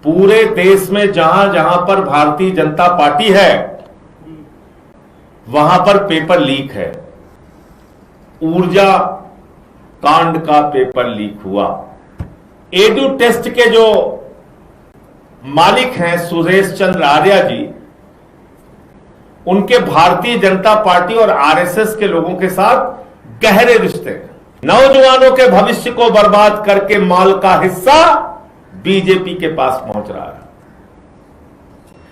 पूरे देश में जहां जहां पर भारतीय जनता पार्टी है वहां पर पेपर लीक है। ऊर्जा कांड का पेपर लीक हुआ। एडू टेस्ट के जो मालिक हैं सुरेश चंद्र आर्या जी, उनके भारतीय जनता पार्टी और आरएसएस के लोगों के साथ गहरे रिश्ते हैं। नौजवानों के भविष्य को बर्बाद करके माल का हिस्सा बीजेपी के पास पहुंच रहा है।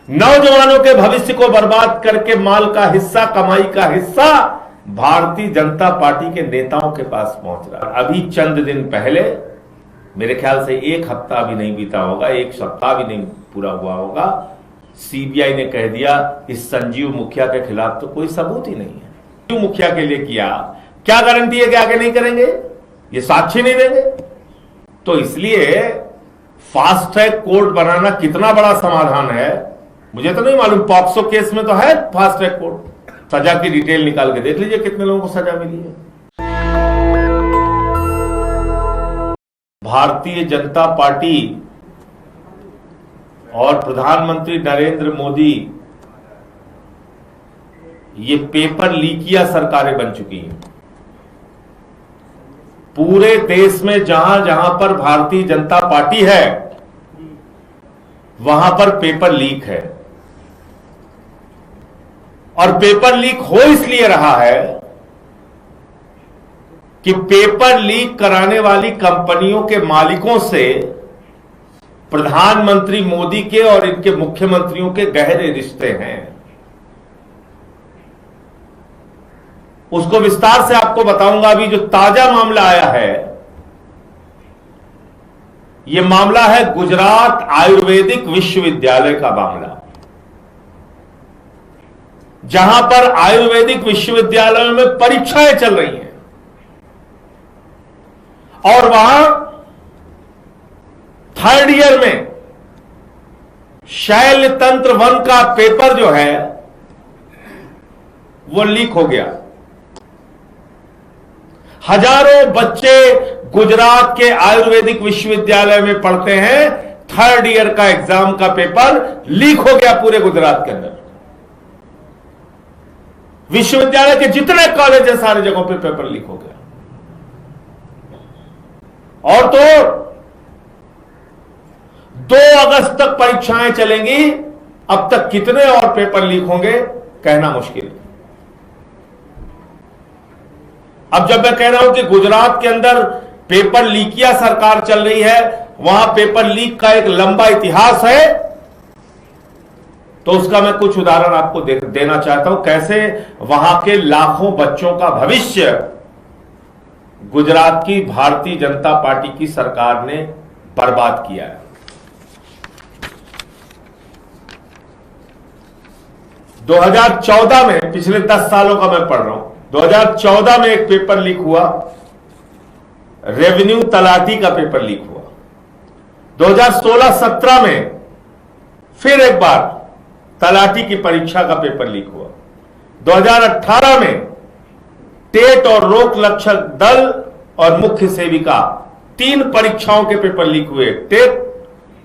नौजवानों के भविष्य को बर्बाद करके माल का हिस्सा, कमाई का हिस्सा भारतीय जनता पार्टी के नेताओं के पास पहुंच रहा है। अभी चंद दिन पहले, मेरे ख्याल से एक हफ्ता भी नहीं बीता होगा, एक सप्ताह भी नहीं पूरा हुआ होगा, सीबीआई ने कह दिया इस संजीव मुखिया के खिलाफ तो कोई सबूत ही नहीं है। संजीव मुखिया के लिए किया, क्या गारंटी है कि आगे नहीं करेंगे? ये साक्ष्य नहीं देंगे। तो इसलिए फास्ट ट्रैक कोर्ट बनाना कितना बड़ा समाधान है मुझे तो नहीं मालूम। पॉक्सो केस में तो है फास्ट ट्रैक कोर्ट। सजा की डिटेल निकाल के देख लीजिए कितने लोगों को सजा मिली है। भारतीय जनता पार्टी और प्रधानमंत्री नरेंद्र मोदी ये पेपर लीकिया सरकारें बन चुकी हैं। पूरे देश में जहां जहां पर भारतीय जनता पार्टी है वहां पर पेपर लीक है। और पेपर लीक हो इसलिए रहा है कि पेपर लीक कराने वाली कंपनियों के मालिकों से प्रधानमंत्री मोदी के और इनके मुख्यमंत्रियों के गहरे रिश्ते हैं। उसको विस्तार से आपको बताऊंगा। अभी जो ताजा मामला आया है, यह मामला है गुजरात आयुर्वेदिक विश्वविद्यालय का मामला, जहां पर आयुर्वेदिक विश्वविद्यालयों में परीक्षाएं चल रही हैं और वहां थर्ड ईयर में शैल तंत्र वन का पेपर जो है वो लीक हो गया। हजारों बच्चे गुजरात के आयुर्वेदिक विश्वविद्यालय में पढ़ते हैं, थर्ड ईयर का एग्जाम का पेपर लीक हो गया पूरे गुजरात के अंदर। विश्वविद्यालय के जितने कॉलेज है सारी जगहों पे पेपर लीक हो गया। और तो 2 अगस्त तक परीक्षाएं चलेंगी। अब तक कितने और पेपर लीक होंगे कहना मुश्किल है। अब जब मैं कह रहा हूं कि गुजरात के अंदर पेपर लीकिया सरकार चल रही है, वहां पेपर लीक का एक लंबा इतिहास है, तो उसका मैं कुछ उदाहरण आपको देना चाहता हूं। कैसे वहां के लाखों बच्चों का भविष्य गुजरात की भारतीय जनता पार्टी की सरकार ने बर्बाद किया है। 2014 में, पिछले 10 सालों का मैं पढ़ रहा हूं, 2014 में एक पेपर लीक हुआ, रेवेन्यू तलाटी का पेपर लीक हुआ। 2016-17 में फिर एक बार तलाटी की परीक्षा का पेपर लीक हुआ। 2018 में टेट और लोक रक्षक दल और मुख्य सेविका 3 परीक्षाओं के पेपर लीक हुए। टेट,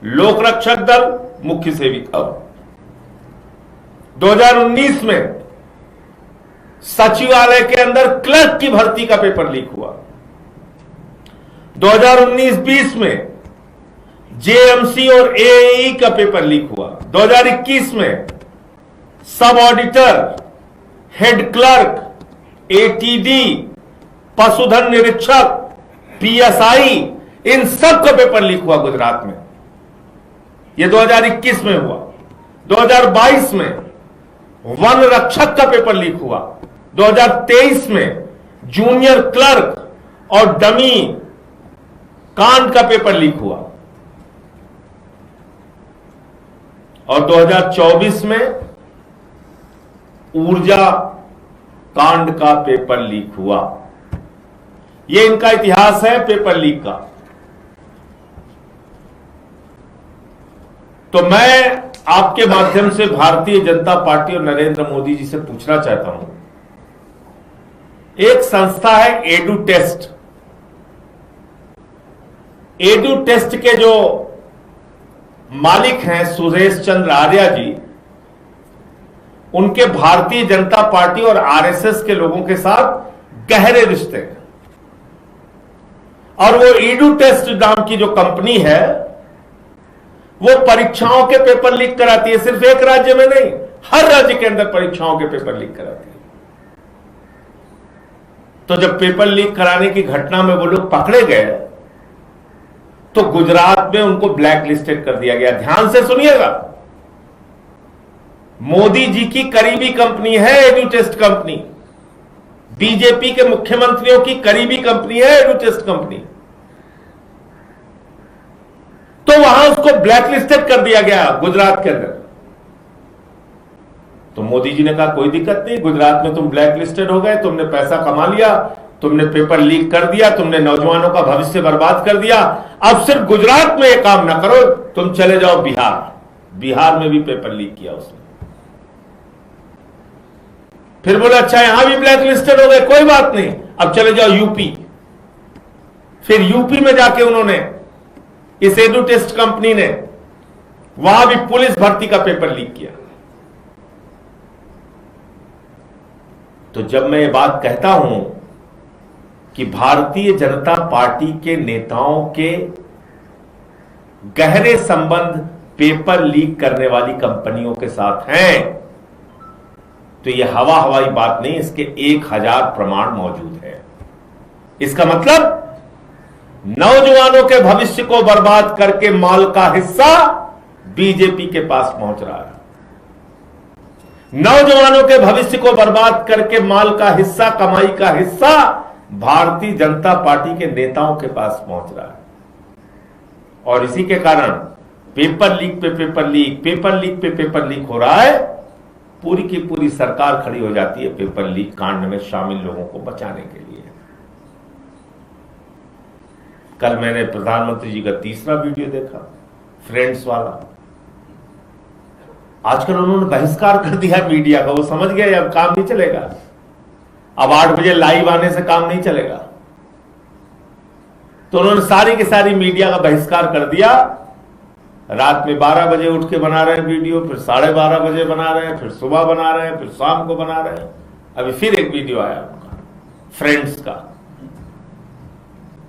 लोक रक्षक दल, मुख्य सेविका। 2019 में सचिवालय के अंदर क्लर्क की भर्ती का पेपर लीक हुआ। 2019-20 में जेएमसी और एएई का पेपर लीक हुआ। 2021 में सब ऑडिटर, हेड क्लर्क, एटीडी, पशुधन निरीक्षक, पीएसआई, इन सब का पेपर लीक हुआ गुजरात में। यह 2021 में हुआ। 2022 में वन रक्षक का पेपर लीक हुआ। 2023 में जूनियर क्लर्क और डमी कांड का पेपर लीक हुआ। और 2024 में ऊर्जा कांड का पेपर लीक हुआ। यह इनका इतिहास है पेपर लीक का। तो मैं आपके माध्यम से भारतीय जनता पार्टी और नरेंद्र मोदी जी से पूछना चाहता हूं, एक संस्था है एडू टेस्ट। एडू टेस्ट के जो मालिक हैं सुरेश चंद्र आर्या जी, उनके भारतीय जनता पार्टी और आरएसएस के लोगों के साथ गहरे रिश्ते हैं। और वो ईडू टेस्ट नाम की जो कंपनी है वो परीक्षाओं के पेपर लीक कराती है। सिर्फ एक राज्य में नहीं, हर राज्य के अंदर परीक्षाओं के पेपर लीक कराती है। तो जब पेपर लीक कराने की घटना में वो लोग पकड़े गए तो गुजरात में उनको ब्लैक लिस्टेड कर दिया गया। ध्यान से सुनिएगा, मोदी जी की करीबी कंपनी है एडू टेस्ट कंपनी, बीजेपी के मुख्यमंत्रियों की करीबी कंपनी है एडू टेस्ट कंपनी। तो वहां उसको ब्लैक लिस्टेड कर दिया गया गुजरात के अंदर। तो मोदी जी ने कहा कोई दिक्कत नहीं, गुजरात में तुम ब्लैक लिस्टेड हो गए, तुमने पैसा कमा लिया, तुमने पेपर लीक कर दिया, तुमने नौजवानों का भविष्य बर्बाद कर दिया, अब सिर्फ गुजरात में ये काम ना करो, तुम चले जाओ बिहार। बिहार में भी पेपर लीक किया उसने। फिर बोला अच्छा यहां भी ब्लैक लिस्टेड हो गए, कोई बात नहीं, अब चले जाओ यूपी। फिर यूपी में जाके उन्होंने, इस एडू टेस्ट कंपनी ने वहां भी पुलिस भर्ती का पेपर लीक किया। तो जब मैं ये बात कहता हूं कि भारतीय जनता पार्टी के नेताओं के गहरे संबंध पेपर लीक करने वाली कंपनियों के साथ हैं, तो यह हवाई बात नहीं, इसके 1000 प्रमाण मौजूद है। इसका मतलब नौजवानों के भविष्य को बर्बाद करके माल का हिस्सा बीजेपी के पास पहुंच रहा है। नौजवानों के भविष्य को बर्बाद करके माल का हिस्सा, कमाई का हिस्सा भारतीय जनता पार्टी के नेताओं के पास पहुंच रहा है। और इसी के कारण पेपर लीक पे पेपर लीक, पेपर लीक पे पेपर लीक हो रहा है। पूरी की पूरी सरकार खड़ी हो जाती है पेपर लीक कांड में शामिल लोगों को बचाने के लिए। कल मैंने प्रधानमंत्री जी का तीसरा वीडियो देखा, फ्रेंड्स वाला। आजकल उन्होंने बहिष्कार कर दिया मीडिया का, वो समझ गए अब काम नहीं चलेगा, अब 8 बजे लाइव आने से काम नहीं चलेगा। तो उन्होंने सारी की सारी मीडिया का बहिष्कार कर दिया। रात में 12 बजे उठ के बना रहे हैं वीडियो, फिर 12:30 बजे बना रहे हैं, फिर सुबह बना रहे हैं, फिर शाम को बना रहे हैं। अभी फिर एक वीडियो आया उनका फ्रेंड्स का।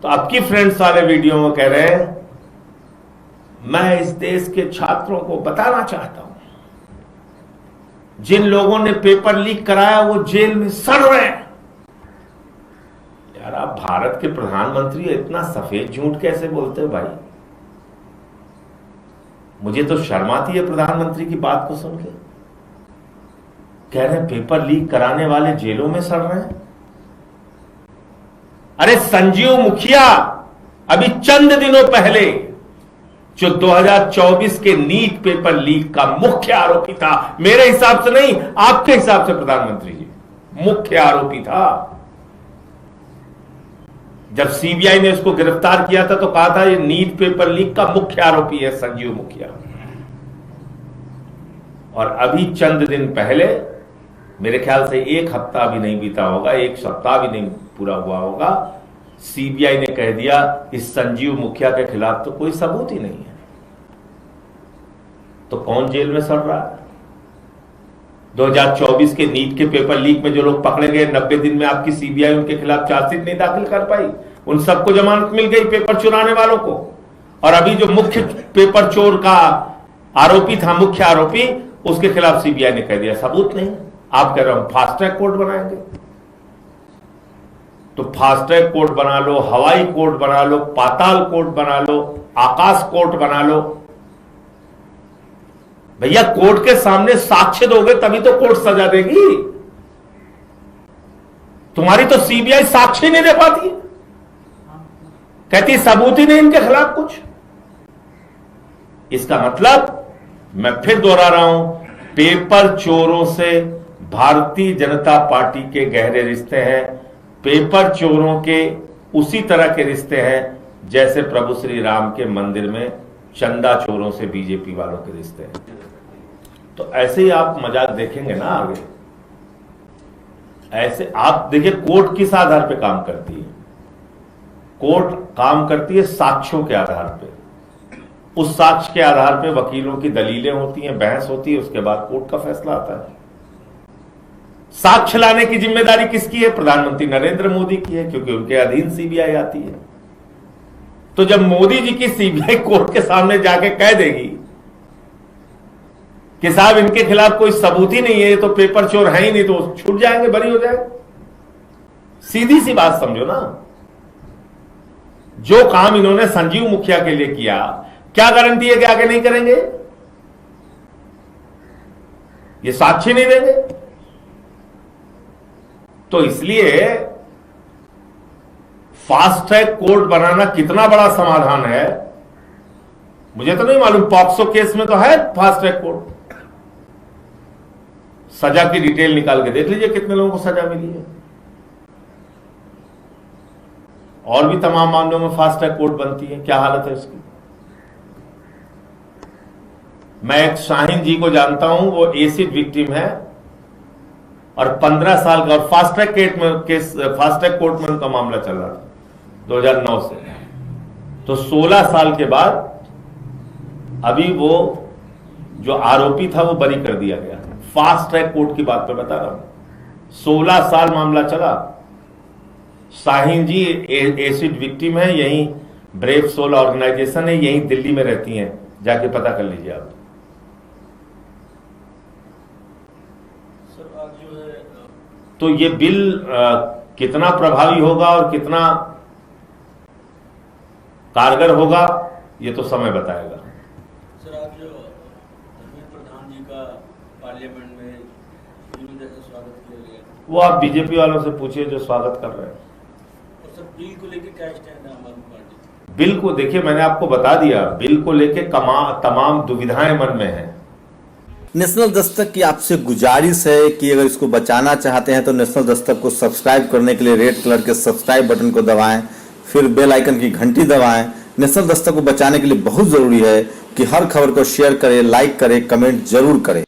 तो अब की फ्रेंड्स वाले वीडियो में कह रहे हैं मैं इस देश के छात्रों को बताना चाहता हूं, जिन लोगों ने पेपर लीक कराया वो जेल में सड़ रहे हैं। यार आप भारत के प्रधानमंत्री इतना सफेद झूठ कैसे बोलते हो भाई? मुझे तो शर्म आती है प्रधानमंत्री की बात को सुन के। कह रहे हैं पेपर लीक कराने वाले जेलों में सड़ रहे हैं। अरे संजीव मुखिया अभी चंद दिनों पहले जो 2024 के नीट पेपर लीक का मुख्य आरोपी था, मेरे हिसाब से नहीं आपके हिसाब से प्रधानमंत्री जी मुख्य आरोपी था। जब सीबीआई ने उसको गिरफ्तार किया था तो कहा था ये नीट पेपर लीक का मुख्य आरोपी है संजीव मुखिया। और अभी चंद दिन पहले, मेरे ख्याल से 1 हफ्ता भी नहीं बीता होगा, 1 सप्ताह भी नहीं पूरा हुआ होगा, सीबीआई ने कह दिया इस संजीव मुखिया के खिलाफ तो कोई सबूत ही नहीं है। तो कौन जेल में सड़ रहा है? 2024 के नीट के पेपर लीक में जो लोग पकड़े गए, 90 दिन में आपकी सीबीआई उनके खिलाफ चार्जशीट नहीं दाखिल कर पाई, उन सबको जमानत मिल गई पेपर चुराने वालों को। और अभी जो मुख्य पेपर चोर का आरोपी था, मुख्य आरोपी, उसके खिलाफ सीबीआई ने कह दिया सबूत नहीं। आप कह रहे हो फास्ट ट्रैक कोर्ट बनाएंगे, तो फास्ट ट्रैक कोर्ट बना लो, हवाई कोर्ट बना लो, पाताल कोर्ट बना लो, आकाश कोर्ट बना लो। भैया कोर्ट के सामने साक्ष्य दोगे तभी तो कोर्ट सजा देगी। तुम्हारी तो सीबीआई साक्ष्य नहीं दे पाती, कहती सबूत ही नहीं इनके खिलाफ कुछ। इसका मतलब मैं फिर दोहरा रहा हूं, पेपर चोरों से भारतीय जनता पार्टी के गहरे रिश्ते हैं। पेपर चोरों के उसी तरह के रिश्ते हैं जैसे प्रभु श्री राम के मंदिर में चंदा चोरों से बीजेपी वालों के रिश्ते हैं। तो ऐसे ही आप मजाक देखेंगे ना आगे। ऐसे आप देखिए कोर्ट किस आधार पे काम करती है? कोर्ट काम करती है साक्ष्यों के आधार पे। उस साक्ष्य के आधार पर वकीलों की दलीलें होती हैं, बहस होती है, उसके बाद कोर्ट का फैसला आता है। साक्ष्य लाने की जिम्मेदारी किसकी है? प्रधानमंत्री नरेंद्र मोदी की है, क्योंकि उनके अधीन सीबीआई आती है। तो जब मोदी जी की सीबीआई कोर्ट के सामने जाके कह देगी कि साहब इनके खिलाफ कोई सबूत ही नहीं है, ये तो पेपर चोर है ही नहीं, तो छूट जाएंगे, बरी हो जाएंगे। सीधी सी बात समझो ना। जो काम इन्होंने संजीव मुखिया के लिए किया, क्या गारंटी है कि आगे नहीं करेंगे? ये साक्ष्य नहीं देंगे। तो इसलिए फास्ट ट्रैक कोर्ट बनाना कितना बड़ा समाधान है मुझे तो नहीं मालूम। पॉक्सो केस में तो है फास्ट ट्रैक कोर्ट। सजा की डिटेल निकाल के देख लीजिए कितने लोगों को सजा मिली है। और भी तमाम मामलों में फास्ट ट्रैक कोर्ट बनती है, क्या हालत है उसकी। मैं एक शाहीन जी को जानता हूं, वो एसिड विक्टिम है और 15 साल का, और फास्ट ट्रैक कोर्ट में उनका मामला चल रहा था 2009 से। तो 16 साल के बाद अभी वो जो आरोपी था वो बरी कर दिया गया। फास्ट ट्रैक कोर्ट की बात पर बता रहा हूं, 16 साल मामला चला। शाहीन जी एसिड विक्टिम है, यहीं ब्रेव सोल ऑर्गेनाइजेशन है, यहीं दिल्ली में रहती हैं, जाके पता कर लीजिए आप। सर आज जो है तो ये बिल कितना प्रभावी होगा और कितना कारगर होगा ये तो समय बताएगा। सर आज जो धर्मेंद्र प्रधान जी का पार्लियामेंट में स्वागत किया गया, वो आप बीजेपी वालों से पूछिए जो स्वागत कर रहे हैं। और सर बिल को लेकर क्या स्टैंड है आम आदमी पार्टी? बिल को देखिए, मैंने आपको बता दिया, बिल को लेकर तमाम दुविधाएं मन में हैं। नेशनल दस्तक की आपसे गुजारिश है कि अगर इसको बचाना चाहते हैं तो नेशनल दस्तक को सब्सक्राइब करने के लिए रेड कलर के सब्सक्राइब बटन को दबाएं, फिर बेल आइकन की घंटी दबाएं। नेशनल दस्तक को बचाने के लिए बहुत जरूरी है कि हर खबर को शेयर करें, लाइक करें, कमेंट जरूर करें।